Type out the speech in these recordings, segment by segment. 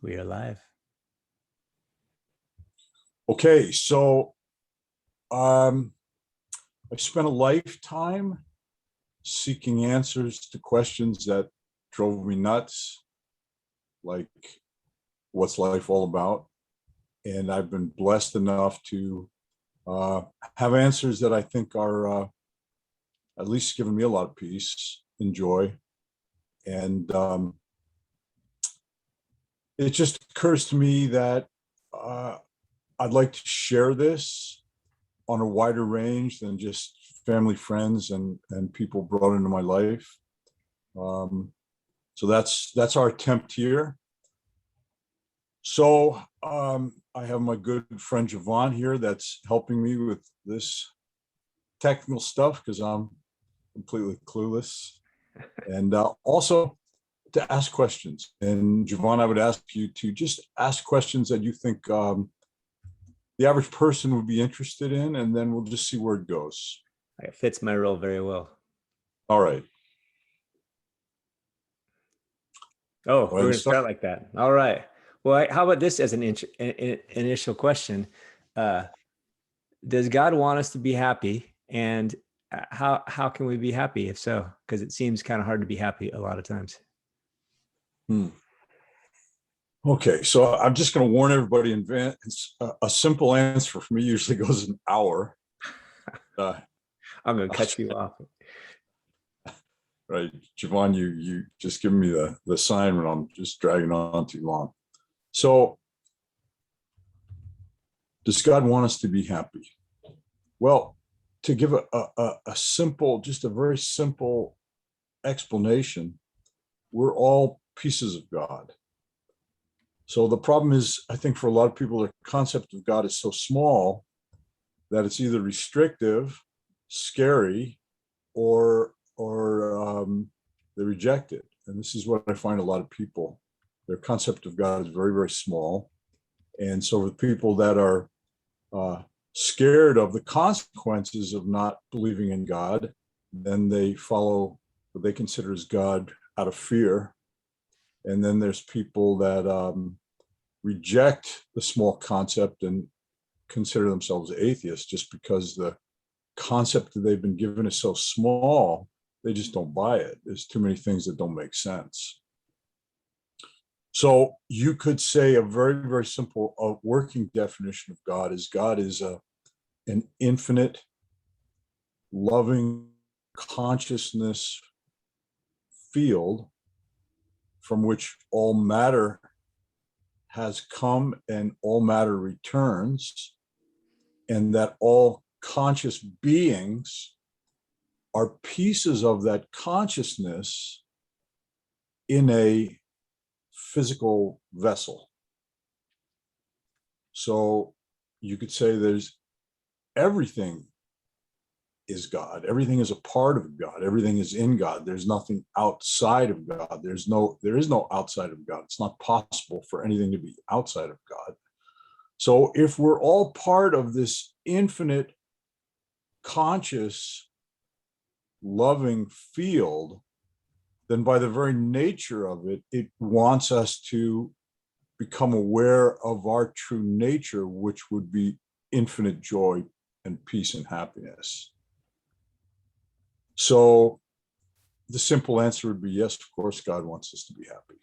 We are live. Okay, so I've spent a lifetime seeking answers to questions that drove me nuts, like what's life all about? And I've been blessed enough to have answers that I think are at least giving me a lot of peace and joy. And it just occurs to me that I'd like to share this on a wider range than just family, friends, and people brought into my life. So that's our attempt here. So I have my good friend Javon here that's helping me with this technical stuff because I'm completely clueless, and also to ask questions. And Javon, I would ask you to just ask questions that you think the average person would be interested in, and then we'll just see where it goes. It fits my role very well. All right. Oh, we're going to start like that. All right. Well, how about this as an initial question? Does God want us to be happy? And how can we be happy if so? Because it seems kind of hard to be happy a lot of times. Okay, so I'm just going to warn everybody in advance. A simple answer for me usually goes an hour. I'm going to cut you off. Right, Javon, you just give me the sign when I'm just dragging on too long. So, does God want us to be happy? Well, to give a simple, just a very simple explanation, we're all pieces of God. So the problem is, I think for a lot of people, the concept of God is so small that it's either restrictive, scary, or they reject it. And this is what I find a lot of people, their concept of God is very, very small. And so for people that are scared of the consequences of not believing in God, then they follow what they consider as God out of fear. And then there's people that reject the small concept and consider themselves atheists just because the concept that they've been given is so small, they just don't buy it. There's too many things that don't make sense. So you could say a very, very simple working definition of God is an infinite, loving consciousness field from which all matter has come and all matter returns, and that all conscious beings are pieces of that consciousness in a physical vessel. So you could say there's everything is God. Everything is a part of God. Everything is in God. There's nothing outside of God. There is no outside of God. It's not possible for anything to be outside of God. So if we're all part of this infinite, conscious, loving field, then by the very nature of it, it wants us to become aware of our true nature, which would be infinite joy and peace and happiness. So the simple answer would be yes, of course, God wants us to be happy.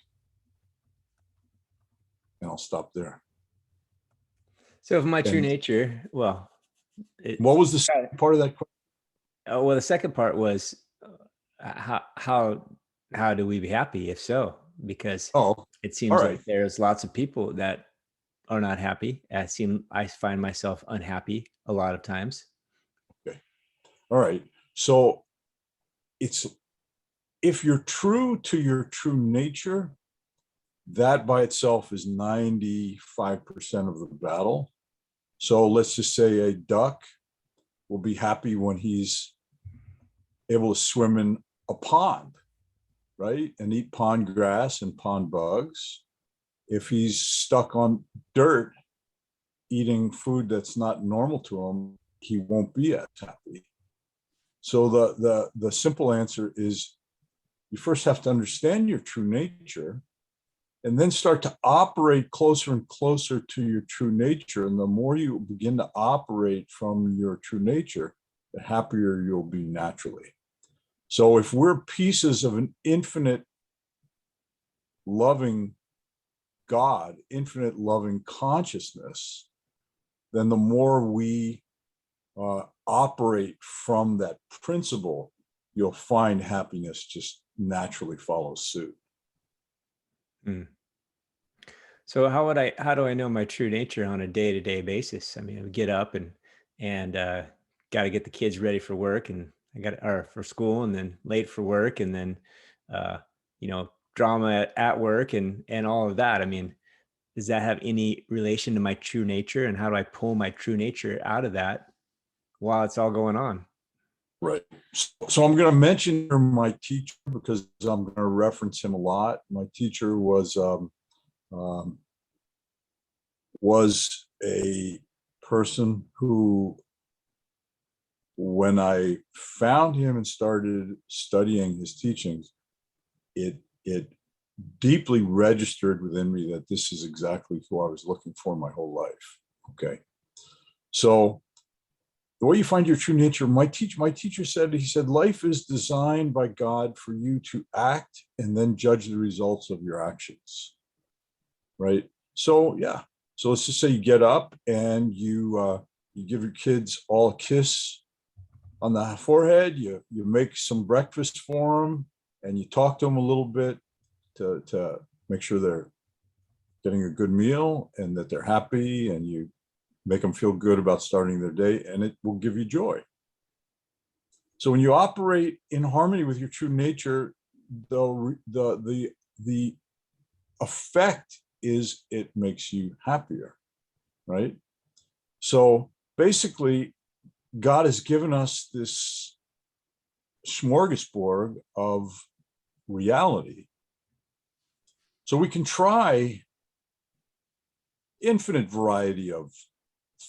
And I'll stop there. So if my true nature, well, what was the second part of that question? Well, the second part was how do we be happy if so? Because it seems like there's lots of people that are not happy. I find myself unhappy a lot of times. Okay. All right. So if you're true to your true nature, that by itself is 95% of the battle. So let's just say a duck will be happy when he's able to swim in a pond, right? And eat pond grass and pond bugs. If he's stuck on dirt, eating food that's not normal to him, he won't be as happy. So the simple answer is you first have to understand your true nature, and then start to operate closer and closer to your true nature. And the more you begin to operate from your true nature, the happier you'll be naturally. So if we're pieces of an infinite loving God, infinite loving consciousness, then the more we operate from that principle, you'll find happiness just naturally follows suit. Mm. So how do I know my true nature on a day-to-day basis? I mean, I get up and got to get the kids ready for work, and or for school, and then late for work, and then uh, drama at work, and all of that. I mean, does that have any relation to my true nature, and how do I pull my true nature out of that while it's all going on? Right. So I'm going to mention my teacher because I'm going to reference him a lot. My teacher um, was a person who, when I found him and started studying his teachings, it deeply registered within me that this is exactly who I was looking for my whole life. Okay. So the way you find your true nature, my teacher said, he said, life is designed by God for you to act and then judge the results of your actions. Right. So yeah. So let's just say you get up and you give your kids all a kiss on the forehead. You make some breakfast for them, and you talk to them a little bit to make sure they're getting a good meal and that they're happy, and you make them feel good about starting their day, and it will give you joy. So when you operate in harmony with your true nature, the effect is it makes you happier, right? So basically, God has given us this smorgasbord of reality. So we can try infinite variety of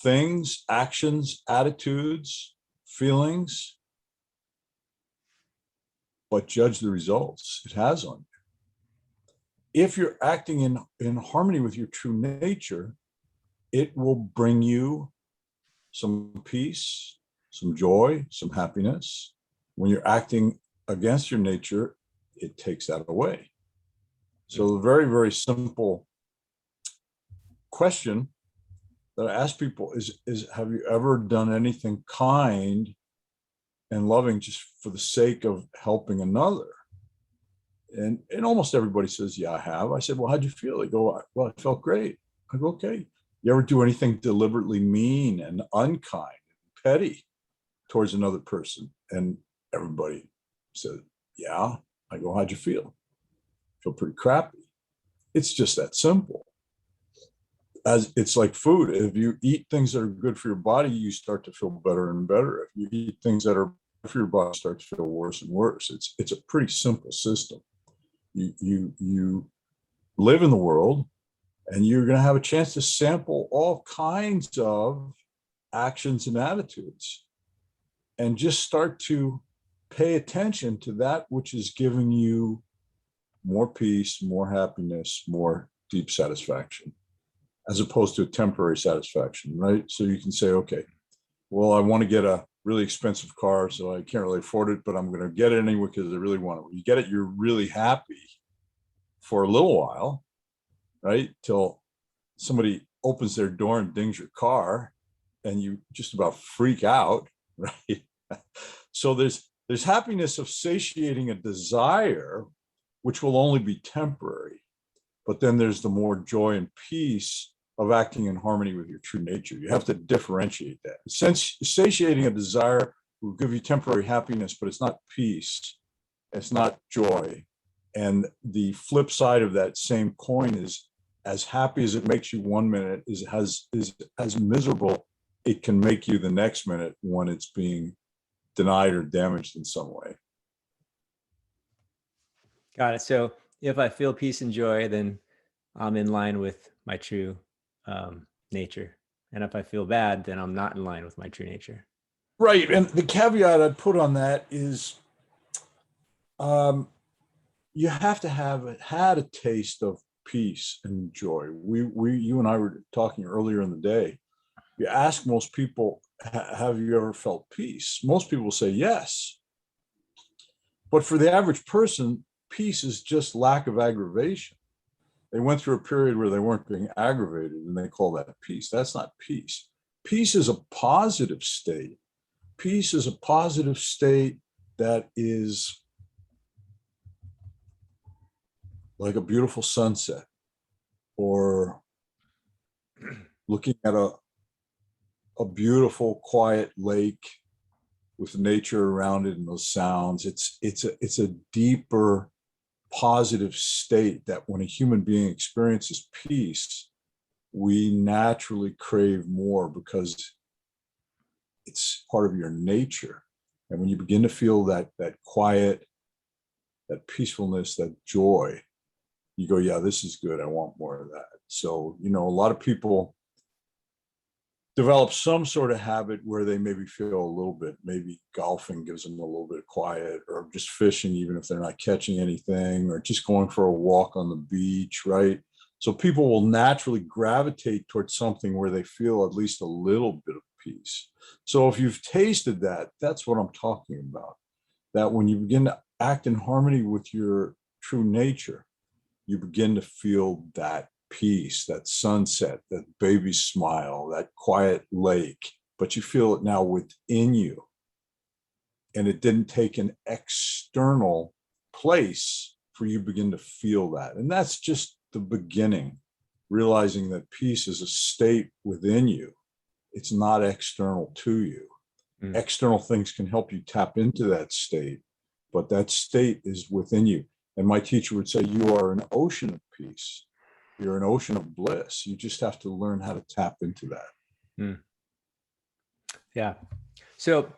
things, actions, attitudes, feelings, but judge the results it has on you. If you're acting in harmony with your true nature, it will bring you some peace, some joy, some happiness. When you're acting against your nature, it takes that away. So the very, very simple question that I ask people is have you ever done anything kind and loving just for the sake of helping another? And almost everybody says, yeah, I have. I said, well, how'd you feel? They go, well, I felt great. I go, okay. You ever do anything deliberately mean and unkind and petty towards another person? And everybody said, yeah. I go, how'd you feel? I feel pretty crappy. It's just that simple. As it's like food. If you eat things that are good for your body, you start to feel better and better. If you eat things that are bad for your body, you start to feel worse and worse. It's a pretty simple system. You live in the world, and you're going to have a chance to sample all kinds of actions and attitudes, and just start to pay attention to that which is giving you more peace, more happiness, more deep satisfaction, as opposed to a temporary satisfaction, right? So you can say, okay, well, I want to get a really expensive car, so I can't really afford it, but I'm going to get it anyway because I really want it. When you get it, you're really happy for a little while, right? Till somebody opens their door and dings your car, and you just about freak out, right? So there's happiness of satiating a desire, which will only be temporary. But then there's the more joy and peace of acting in harmony with your true nature. You have to differentiate that. Since satiating a desire will give you temporary happiness, but it's not peace, it's not joy. And the flip side of that same coin is, as happy as it makes you one minute, is as miserable it can make you the next minute when it's being denied or damaged in some way. Got it. So if I feel peace and joy, then I'm in line with my true nature. And if I feel bad, then I'm not in line with my true nature. Right. And the caveat I'd put on that is um, you have to have had a taste of peace and joy. You and I were talking earlier in the day. You ask most people, have you ever felt peace? Most people say yes. But for the average person, peace is just lack of aggravation. They went through a period where they weren't being aggravated, and they call that peace. That's not peace. Peace is a positive state. Peace is a positive state that is like a beautiful sunset, or looking at a beautiful, quiet lake with nature around it and those sounds. It's a deeper, positive state that when a human being experiences peace, we naturally crave more because it's part of your nature. And when you begin to feel that quiet, that peacefulness, that joy, you go, yeah, this is good. I want more of that. So, a lot of people develop some sort of habit where they maybe feel a little bit, maybe golfing gives them a little bit of quiet, or just fishing, even if they're not catching anything, or just going for a walk on the beach, right? So people will naturally gravitate towards something where they feel at least a little bit of peace. So if you've tasted that, that's what I'm talking about. That when you begin to act in harmony with your true nature, you begin to feel that peace, that sunset, that baby smile, that quiet lake, but you feel it now within you. And it didn't take an external place for you to begin to feel that. And that's just the beginning, realizing that peace is a state within you. It's not external to you. External things can help you tap into that state, but that state is within you. And my teacher would say, you are an ocean of peace. You're an ocean of bliss. You just have to learn how to tap into that. Yeah. So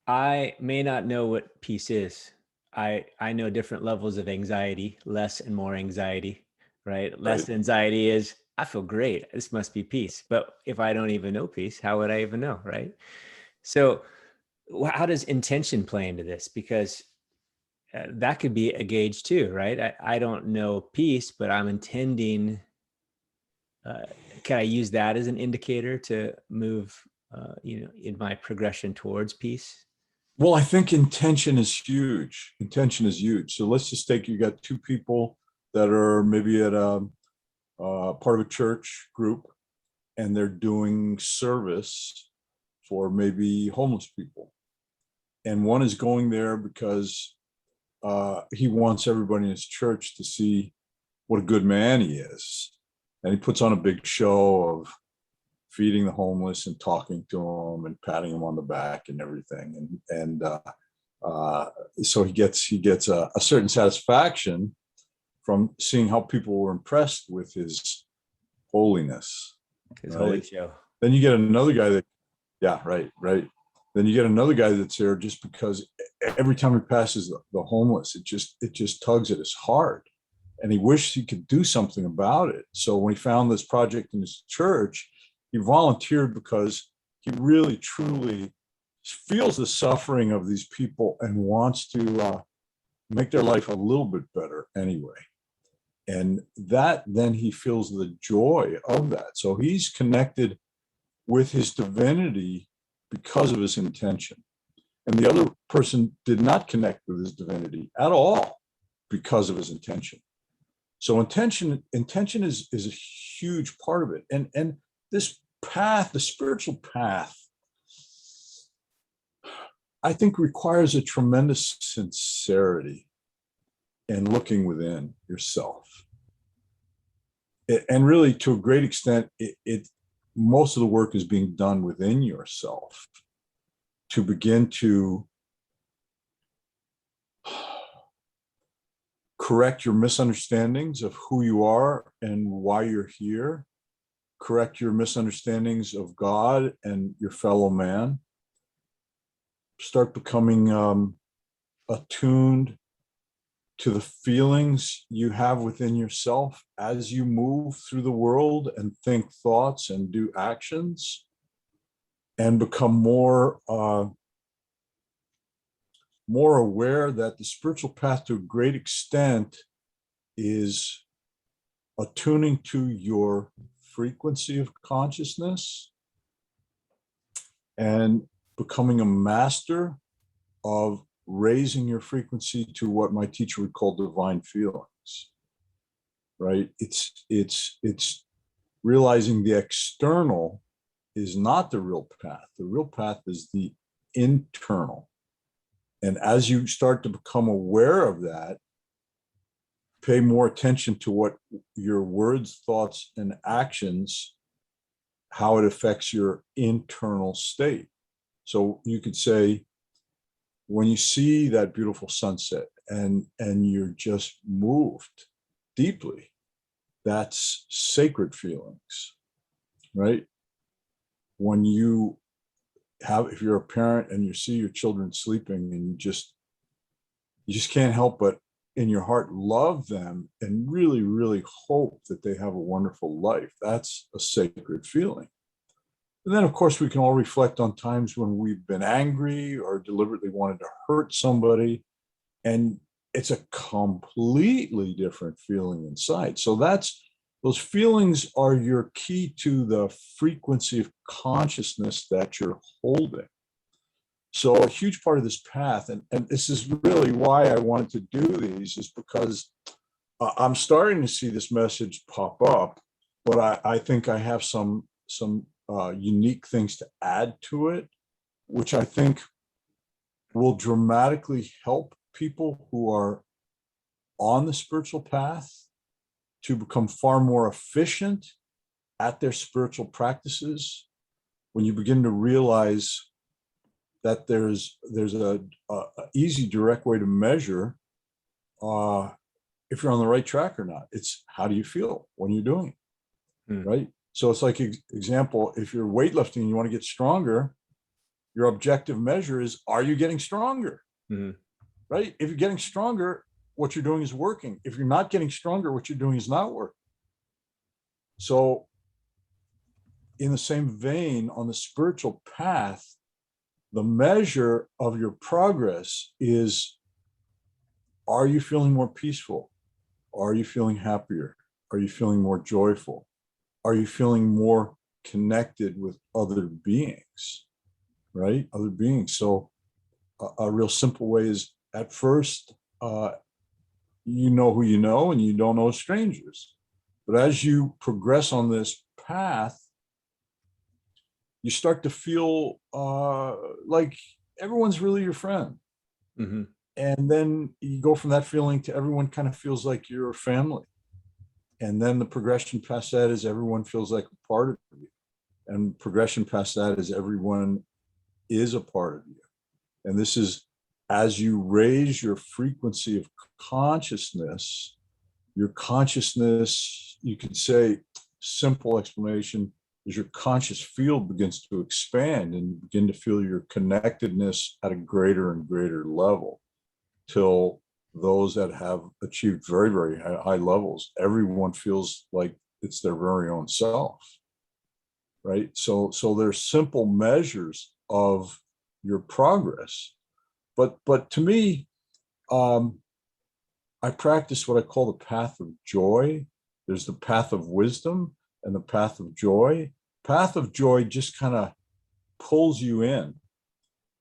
I may not know what peace is. I know different levels of anxiety, less and more anxiety, right? Less anxiety is, I feel great. This must be peace. But if I don't even know peace, how would I even know, right? So how does intention play into this? Because that could be a gauge too, right? I don't know peace, but I'm intending. Can I use that as an indicator to move, in my progression towards peace? Well, I think intention is huge. Intention is huge. So let's just take, you got two people that are maybe at a part of a church group, and they're doing service for maybe homeless people. And one is going there because he wants everybody in his church to see what a good man he is. And he puts on a big show of feeding the homeless and talking to them and patting them on the back and everything. So he gets a certain satisfaction from seeing how people were impressed with his holiness. His holy show. Then you get another guy that, yeah, right. Then you get another guy that's there just because every time he passes the homeless, it just tugs at his heart, and he wished he could do something about it. So when he found this project in his church, he volunteered because he really truly feels the suffering of these people and wants to make their life a little bit better anyway. And that, then he feels the joy of that. So he's connected with his divinity because of his intention. And the other person did not connect with his divinity at all because of his intention. So intention is a huge part of it. And this path, the spiritual path, I think requires a tremendous sincerity and looking within yourself. And really, to a great extent, most of the work is being done within yourself to begin to correct your misunderstandings of who you are and why you're here, correct your misunderstandings of God and your fellow man, start becoming attuned to the feelings you have within yourself as you move through the world and think thoughts and do actions, and become more aware that the spiritual path, to a great extent, is attuning to your frequency of consciousness and becoming a master of raising your frequency to what my teacher would call divine feelings, right? It's realizing the external is not the real path. The real path is the internal. And as you start to become aware of that, pay more attention to what your words, thoughts, and actions, how it affects your internal state. So you could say, when you see that beautiful sunset and you're just moved deeply, that's sacred feelings, right? When you have, if you're a parent and you see your children sleeping and you just can't help but in your heart love them and really, really hope that they have a wonderful life, that's a sacred feeling. And then, of course, we can all reflect on times when we've been angry or deliberately wanted to hurt somebody, and it's a completely different feeling inside. So those feelings are your key to the frequency of consciousness that you're holding. So a huge part of this path, and this is really why I wanted to do these, is because I'm starting to see this message pop up, but I think I have some unique things to add to it, which I think will dramatically help people who are on the spiritual path to become far more efficient at their spiritual practices. When you begin to realize that there's a easy, direct way to measure if you're on the right track or not. It's how do you feel when you're doing it, right? So it's like, example, if you're weightlifting and you want to get stronger, your objective measure is, are you getting stronger? Right? If you're getting stronger, what you're doing is working. If you're not getting stronger, what you're doing is not working. So in the same vein, on the spiritual path, the measure of your progress is, are you feeling more peaceful? Are you feeling happier? Are you feeling more joyful? Are you feeling more connected with other beings, right? Other beings. So a real simple way is, at first, you know who you know and you don't know strangers. But as you progress on this path, you start to feel like everyone's really your friend. And then you go from that feeling to everyone kind of feels like you're a family. And then the progression past that is everyone feels like a part of you. And progression past that is everyone is a part of you. And this is, as you raise your frequency of consciousness, your consciousness, you could say, simple explanation is, your conscious field begins to expand and you begin to feel your connectedness at a greater and greater level, till those that have achieved very, very high levels, everyone feels like it's their very own self, right? So there's simple measures of your progress. But to me, I practice what I call the path of joy. There's the path of wisdom and the path of joy. Path of joy just kind of pulls you in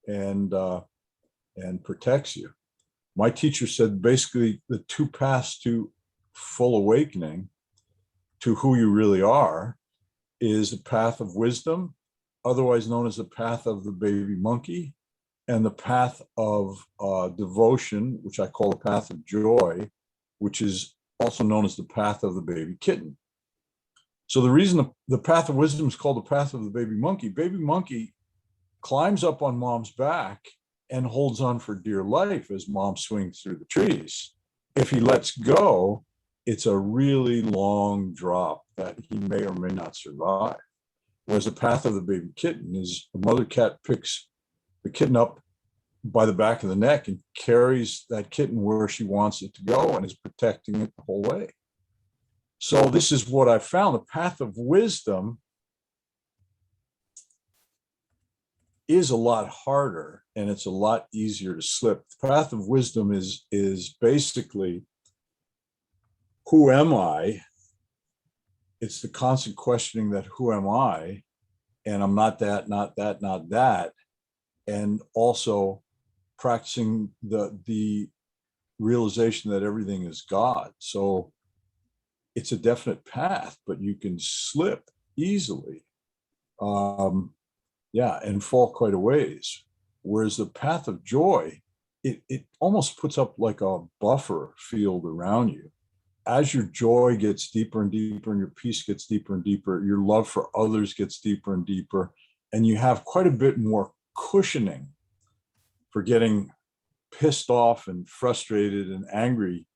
and protects you. My teacher said basically the two paths to full awakening to who you really are is the path of wisdom, otherwise known as the path of the baby monkey, and the path of devotion, which I call the path of joy, which is also known as the path of the baby kitten. So the reason the path of wisdom is called the path of the baby monkey climbs up on mom's back and holds on for dear life as mom swings through the trees. If he lets go, it's a really long drop that he may or may not survive. Whereas the path of the baby kitten is, the mother cat picks the kitten up by the back of the neck and carries that kitten where she wants it to go and is protecting it the whole way. So this is what I found. The path of wisdom is a lot harder and it's a lot easier to slip. The path of wisdom is basically who am I? It's the constant questioning that who am I? And I'm not that, not that, not that. And also practicing the realization that everything is God. So it's a definite path, but you can slip easily. Yeah, and fall quite a ways. Whereas the path of joy, it almost puts up like a buffer field around you. As your joy gets deeper and deeper, and your peace gets deeper and deeper, your love for others gets deeper and deeper, and you have quite a bit more cushioning for getting pissed off and frustrated and angry,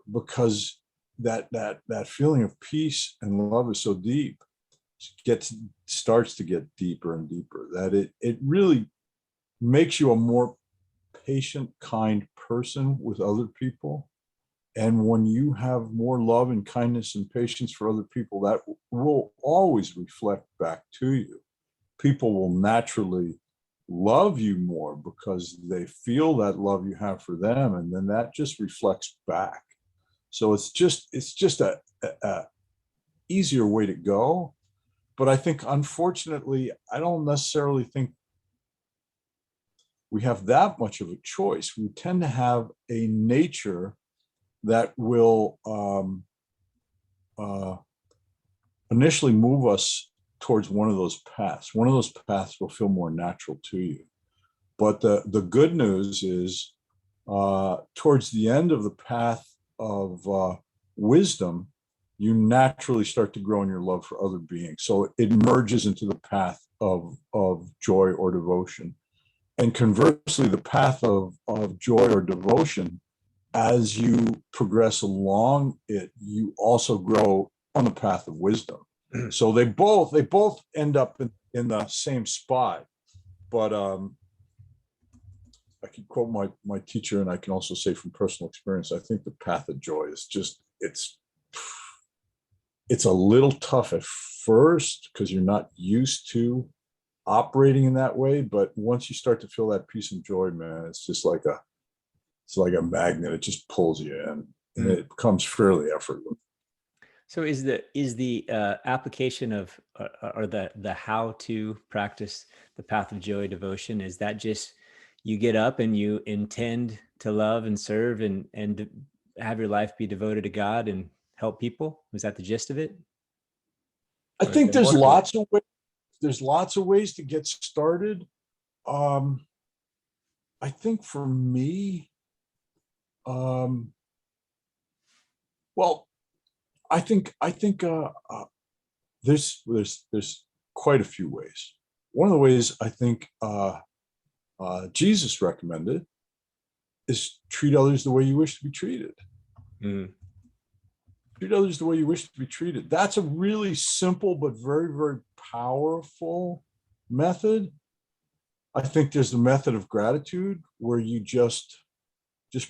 because that feeling of peace and love is so deep, starts to get deeper and deeper, that it really makes you a more patient, kind person with other people. And when you have more love and kindness and patience for other people, that will always reflect back to you. People will naturally love you more because they feel that love you have for them, and then that just reflects back. So it's just a easier way to go. But I think, unfortunately, I don't necessarily think we have that much of a choice. We tend to have a nature that will initially move us towards one of those paths. One of those paths will feel more natural to you. But the good news is, towards the end of the path of wisdom, you naturally start to grow in your love for other beings. So it merges into the path of joy or devotion. And conversely, the path of joy or devotion, as you progress along it, you also grow on the path of wisdom. So they both end up in the same spot. But I can quote my teacher, and I can also say from personal experience, I think the path of joy is just, it's a little tough at first because you're not used to operating in that way. But once you start to feel that peace and joy, man, it's like a magnet. It just pulls you in, and it becomes fairly effortless. So is the application of or the how to practice the path of joy devotion, is that just you get up and you intend to love and serve and have your life be devoted to God and help people? Was that the gist of it? I think there's lots of ways. There's lots of ways to get started. I think for me, well, I think there's quite a few ways. One of the ways I think Jesus recommended is treat others the way you wish to be treated. Treat others the way you wish to be treated. That's a really simple but very, very powerful method. I think there's the method of gratitude, where you just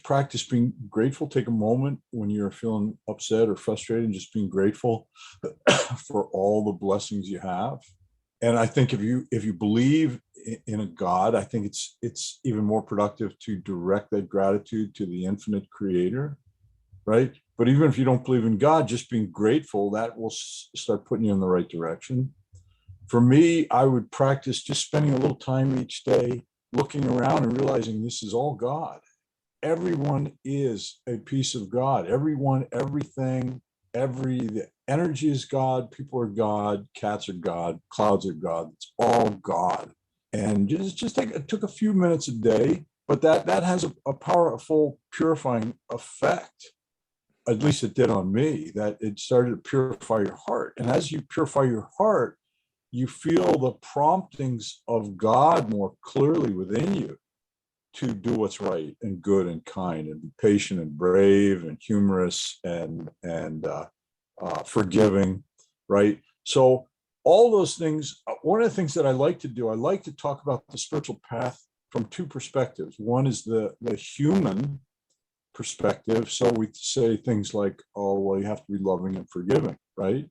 practice being grateful. Take a moment when you're feeling upset or frustrated, and just being grateful for all the blessings you have. And I think if you believe in a God, I think it's even more productive to direct that gratitude to the infinite creator, right? But even if you don't believe in God, just being grateful, that will start putting you in the right direction. For me, I would practice just spending a little time each day looking around and realizing this is all God. Everyone is a piece of God. Everyone, everything, the energy is God. People are God. Cats are God. Clouds are God. It's all God. And it took a few minutes a day, but that has a powerful purifying effect. At least it did on me. That it started to purify your heart. And as you purify your heart, you feel the promptings of God more clearly within you to do what's right and good and kind and be patient and brave and humorous and forgiving, right? So all those things. One of the things that I like to do, I like to talk about the spiritual path from two perspectives. One is the human perspective. So we say things like, oh, well, you have to be loving and forgiving, right?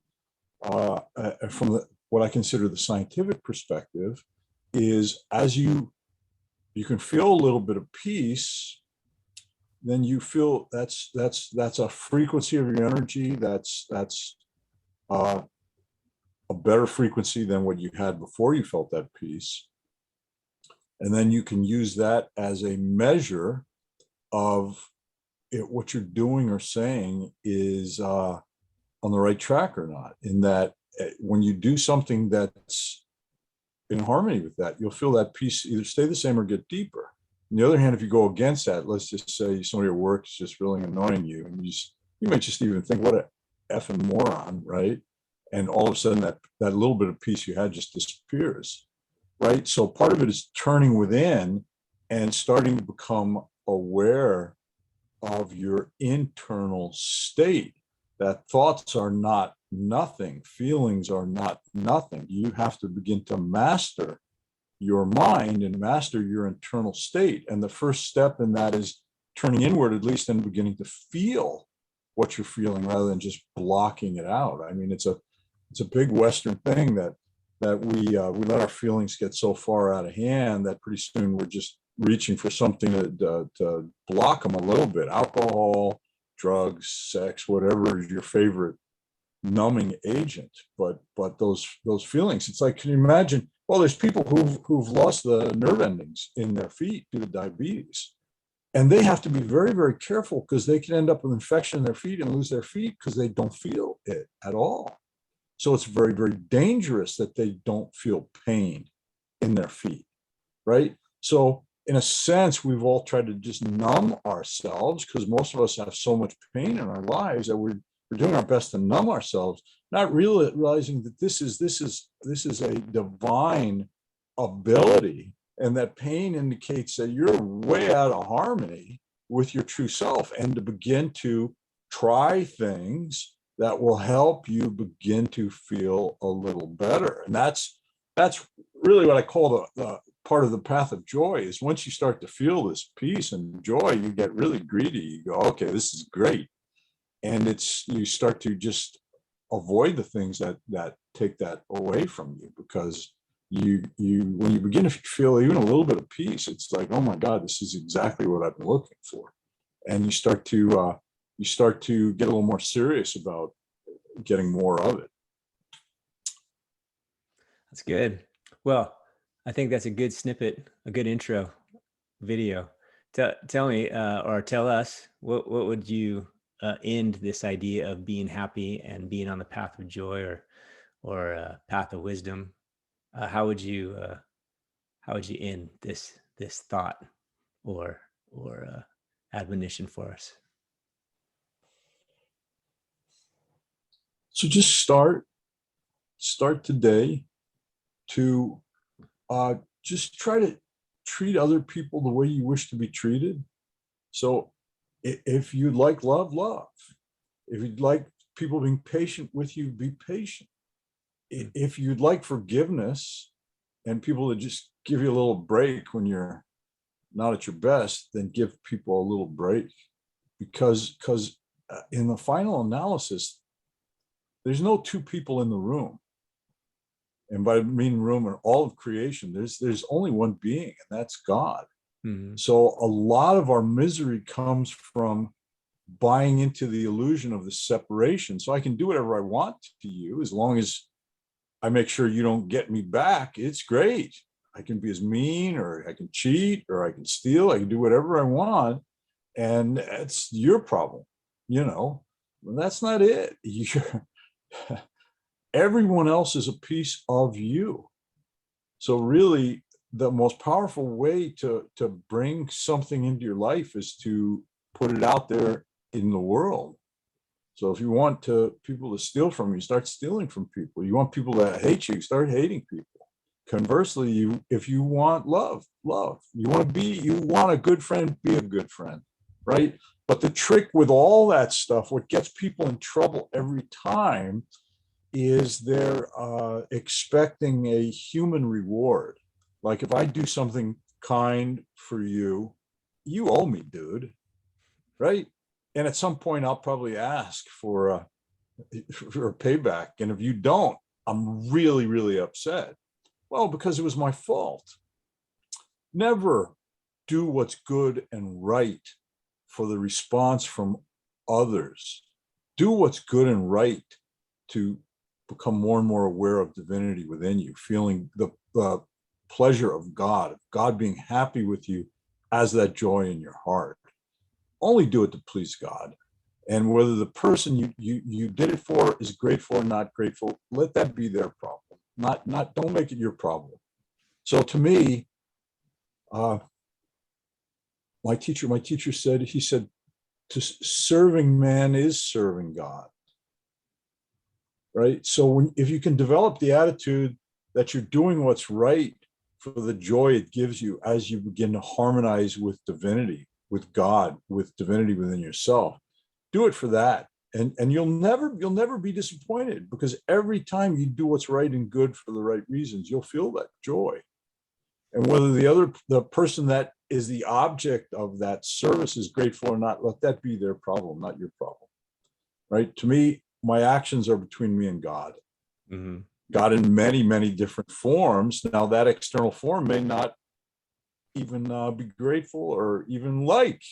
From what I consider the scientific perspective is, as you can feel a little bit of peace, then you feel that's a frequency of your energy that's uh, a better frequency than what you had before you felt that peace. And then you can use that as a measure of what you're doing or saying is on the right track or not. In that, when you do something that's in harmony with that, you'll feel that peace either stay the same or get deeper. On the other hand, if you go against that, let's just say somebody at work is just really annoying you, and you might just even think, what a effing moron, right? And all of a sudden that little bit of peace you had just disappears, right? So part of it is turning within and starting to become aware of your internal state, that thoughts are not nothing, feelings are not nothing. You have to begin to master your mind and master your internal state. And the first step in that is turning inward, at least, and beginning to feel what you're feeling rather than just blocking it out. I mean, it's a big Western thing that we let our feelings get so far out of hand that pretty soon we're just reaching for something to block them a little bit. Alcohol, drugs, sex, whatever is your favorite numbing agent. But those feelings, it's like, can you imagine? Well, there's people who've lost the nerve endings in their feet due to diabetes. And they have to be very, very careful because they can end up with infection in their feet and lose their feet because they don't feel it at all. So it's very, very dangerous that they don't feel pain in their feet, right? So in a sense, we've all tried to just numb ourselves because most of us have so much pain in our lives that we're doing our best to numb ourselves, not realizing that this is a divine ability, and that pain indicates that you're way out of harmony with your true self, and to begin to try things that will help you begin to feel a little better. And that's really what I call the part of the path of joy. Is once you start to feel this peace and joy, you get really greedy. You go, okay, this is great. And you start to just avoid the things that take that away from you, because you when you begin to feel even a little bit of peace, it's like, oh my God, this is exactly what I've been looking for. And you start to get a little more serious about getting more of it. That's good. Well, I think that's a good snippet, a good intro video. Tell me, or tell us, what would you end this idea of being happy and being on the path of joy, or path of wisdom? How would you end this thought, or admonition for us? So just start today to just try to treat other people the way you wish to be treated. So if you'd like love, love. If you'd like people being patient with you, be patient. If you'd like forgiveness and people to just give you a little break when you're not at your best, then give people a little break. Because in the final analysis, there's no two people in the room. And by mean room and all of creation, there's only one being, and that's God. Mm-hmm. So a lot of our misery comes from buying into the illusion of the separation. So I can do whatever I want to you as long as I make sure you don't get me back. It's great. I can be as mean, or I can cheat, or I can steal. I can do whatever I want, and it's your problem. Well, that's not it. Everyone else is a piece of you. So really, the most powerful way to bring something into your life is to put it out there in the world. So if you want people to steal from you, start stealing from people. You want people to hate you, start hating people. Conversely, if you want love, love. You want a good friend, be a good friend, right? But the trick with all that stuff, what gets people in trouble every time, is they're expecting a human reward. Like, if I do something kind for you, you owe me, dude, right? And at some point, I'll probably ask for a payback. And if you don't, I'm really, really upset. Well, because it was my fault. Never do what's good and right for the response from others. Do what's good and right to become more and more aware of divinity within you, feeling the pleasure of God being happy with you as that joy in your heart. Only do it to please God. And whether the person you did it for is grateful or not grateful, let that be their problem. Don't make it your problem. So to me, my teacher said, he said, serving man is serving God. Right. So if you can develop the attitude that you're doing what's right for the joy it gives you as you begin to harmonize with divinity, with God, with divinity within yourself, do it for that. And you'll never be disappointed, because every time you do what's right and good for the right reasons, you'll feel that joy. And whether the person that is the object of that service is grateful or not, let that be their problem, not your problem. Right. To me, my actions are between me and God. Mm-hmm. God in many, many different forms. Now, that external form may not even be grateful or even like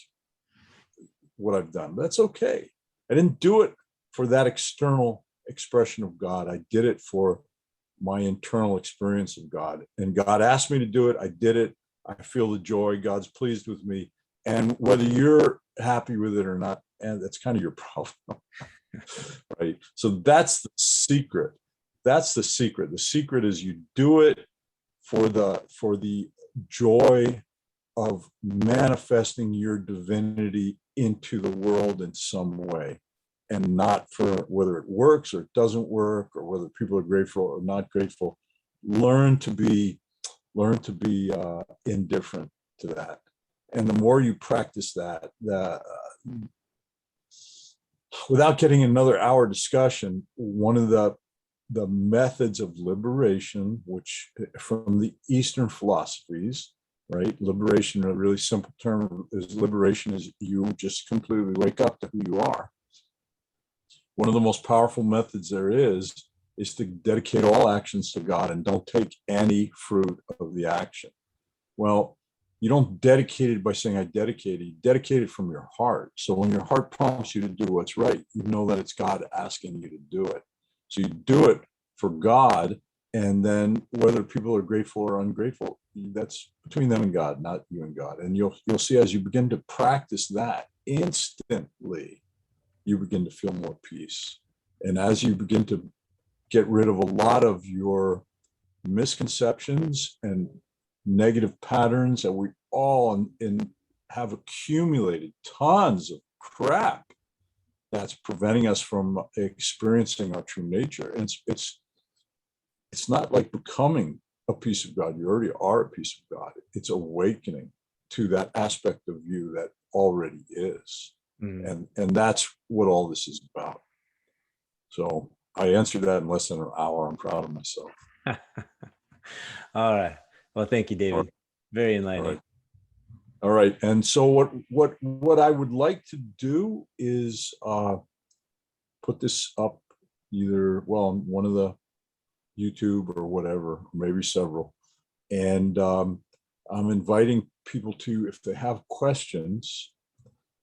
what I've done. That's okay. I didn't do it for that external expression of God. I did it for my internal experience of God. And God asked me to do it. I did it. I feel the joy. God's pleased with me. And whether you're happy with it or not, and that's kind of your problem. Right. So that's the secret. That's the secret. The secret is you do it for the joy of manifesting your divinity into the world in some way, and not for whether it works or it doesn't work, or whether people are grateful or not grateful. Learn to be indifferent to that. And the more you practice that, without getting another hour discussion, one of the methods of liberation, which from the Eastern philosophies, right? Liberation, a really simple term, is liberation is you just completely wake up to who you are. One of the most powerful methods there is to dedicate all actions to God and don't take any fruit of the action. Well, you don't dedicate it by saying I dedicate it. You dedicate it from your heart. So when your heart prompts you to do what's right, you know that it's God asking you to do it. So you do it for God, and then whether people are grateful or ungrateful, that's between them and God, not you and God. And you'll see, as you begin to practice that, instantly you begin to feel more peace. And as you begin to get rid of a lot of your misconceptions and negative patterns that we all have accumulated, tons of crap that's preventing us from experiencing our true nature. And it's not like becoming a piece of God. You already are a piece of God. It's awakening to that aspect of you that already is. And that's what all this is about. So I answered that in less than an hour. I'm proud of myself. All right. Well, thank you, David. Very enlightening. All right. And so what I would like to do is put this up either, well, one of the YouTube or whatever, maybe several. And I'm inviting people to, if they have questions,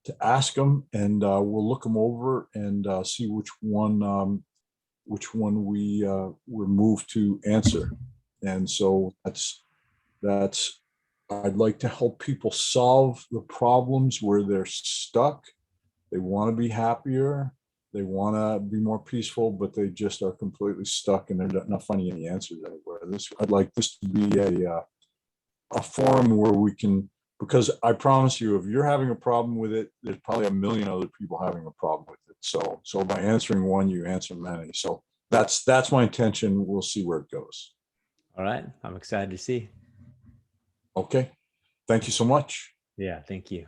to ask them, and we'll look them over and see which one we're moved to answer. And so that's I'd like to help people solve the problems where they're stuck. They want to be happier. They want to be more peaceful, but they just are completely stuck and they're not finding any answers anywhere. I'd like this to be a forum where we can, because I promise you, if you're having a problem with it, there's probably a million other people having a problem with it. So by answering one, you answer many. So that's my intention. We'll see where it goes. All right. I'm excited to see. Okay. Thank you so much. Yeah. Thank you.